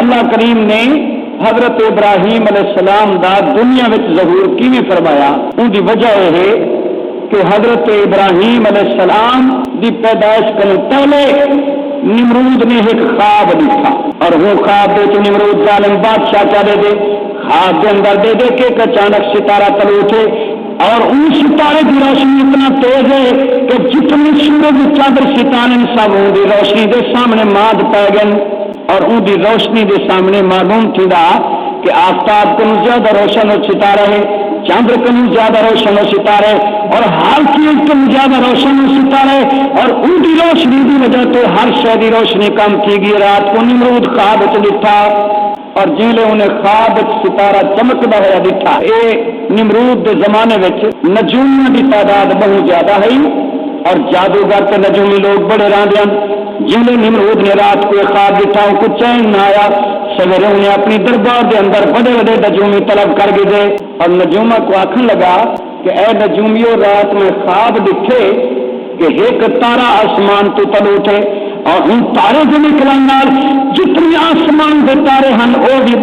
اللہ کریم نے حضرت ابراہیم علیہ السلام دا دنیا وچ ظہور کیویں فرمایا؟ ان دی وجہ یہ ہے کہ حضرت ابراہیم علیہ السلام دی پیدائش کرنے پہلے نمرود نے ایک خواب دیکھا، اور وہ خواب دے تو نمرود ظالم بادشاہ کیا دے خواب کے اندر دے کہ ایک اچانک ستارہ تلو اٹھے، اور ان ستارے کی روشنی اتنا تیز ہے کہ جتنی سورج چادر ستارے سب ان کی روشنی دے سامنے ماد پی گئے، اور ان کی روشنی دے سامنے معلوم تھی کہ آفتاب کو زیادہ روشن اور ستارہ ہے، چاند کو زیادہ روشن اور ستارے، اور ہر چیز کو زیادہ روشن اور ستارے، اور ان کی روشنی کی وجہ تو ہر شے کی روشنی کم کی گئی۔ رات کو نمرود خواب دکھا، اور جیلے انہیں خواب ستارہ چمکتا ہوا دکھا۔ یہ نمرود کے زمانے میں نجومیاں کی تعداد بہت زیادہ ہے، اور جادوگر کے نجومی لوگ بڑے راندے ہیں۔ جیلے نمرود نے رات کو خواب دکھا، ان کو چین نہ آیا، سویرے انہیں اپنی دربار کے اندر بڑے بڑے نجومی طلب کر گئے، اور نجوما کو آخر لگا کہ اے نجومیوں، رات میں خواب دکھے کہ ایک تارا آسمان تو تل اٹھے، اور ان تارے جو نکلن نال جتنے آسمان کے تارے ہیں وہ بھی